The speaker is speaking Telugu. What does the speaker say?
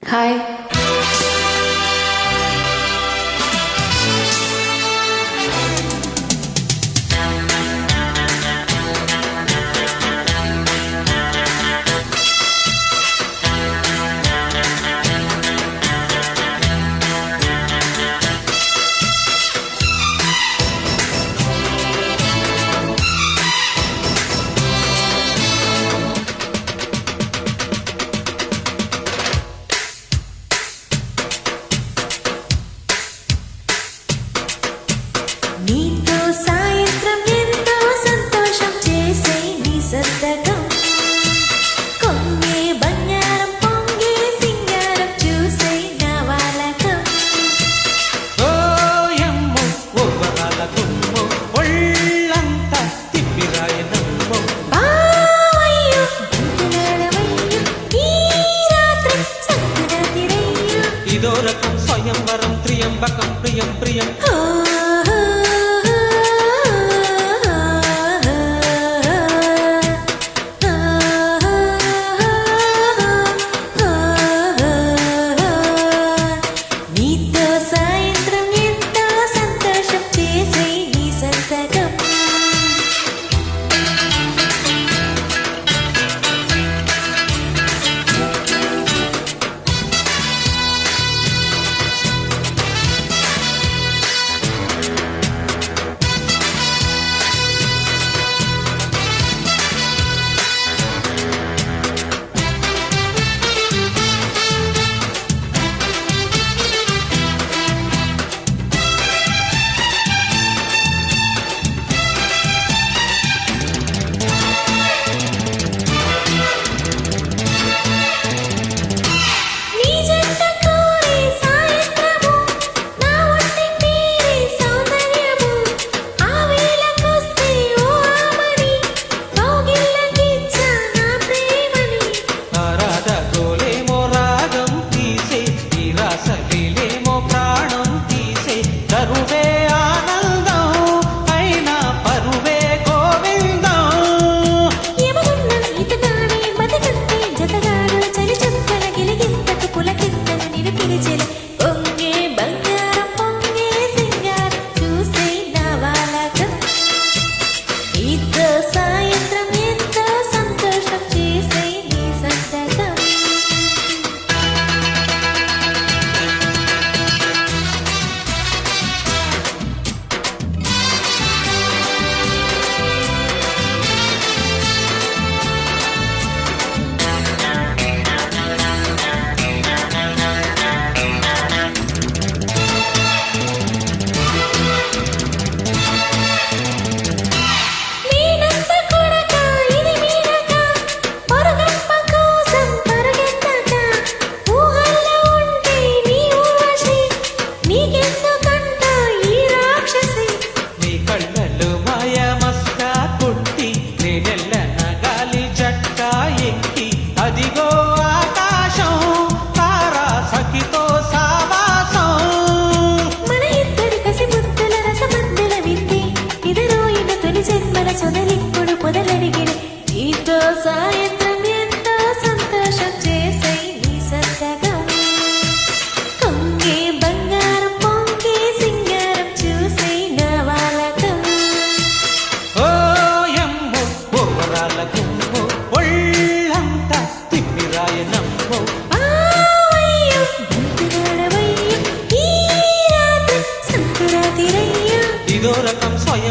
హాయ్. నీతో సాయంత్రం ఎంతో సంతోషం చేసే నీ సంతకం కొంగే బంగారం పొంగే సింగారం చూసే నా వాలకం ఓయమ్ము ఓవరాల గుమ్ము ఒళ్ళంతా తిప్పిరాయనమ్ము బావయ్యో బంతులాడవయ్యో ఈ రాత్రి సంకురాతిరయ్యో ఇదో రకం స్వయంవరం త్రియంబకం ప్రియం ప్రియం నీతో సాయంత్రం ఎంతో సంతోషం చేసే నీ సంతకం నీ జంట కోరే సాయంత్రము నా ఒంటి తీరే సౌందర్యము ఆ వేళకొస్తే ఓ ఆమని కౌగిళ్ళకిచ్చా నా ప్రేమని ఆరాధ గోలేమో రాగం తీసే ఈ రాసలీలేమో ప్రాణం తీసే కరువే ఆనందం అయినా పరువే గోవిందం ఎమగున్న ఇతగాడే మతికంటే జతగాడు చలి చుక్కల గిలిగింతకు పులకింతను నిలిపిరిచెల పొంగే బంగారం పొంగే సింగారం చూసే నా వాలకం నీతో సాయంత్రం ఎంతో సంతోషం చేసే నీ సంతకం మీనంత కొడక ఇది మీరక పొరగంప కోసం పరుగెత్తక ఊహల్లో ఉంటే నీ ఊర్వశి నీకెందుకంట ఈ రాక్షసి నీ కళ్ళలు మాయమస్కా కొట్టి నేనెల్లన గాలి జట్కా ఎక్కి అదిగో ఆకాశం తారా సఖితో సావాసం మన ఇద్దరి కసిబుద్ధుల రసమద్దుల వింది ఇదరోయిన తొలి జన్మల సొదలిప్పుడు పొదలడిగిన నీతో సాయంత్రం ఎంతో సంతోషం చేసే నీ సంతకం కొంగే బంగారం పొంగే సింగారం చూసే నా వాలకం ఓయమ్ము ఓవరాల గుమ్ము ఒళ్ళంతా తిప్పిరాయనమ్ము బావయ్యో బంతులాడవయ్యో ఈ రాత్రి సంకురాతిరయ్యో ఇదో రకం స్వయం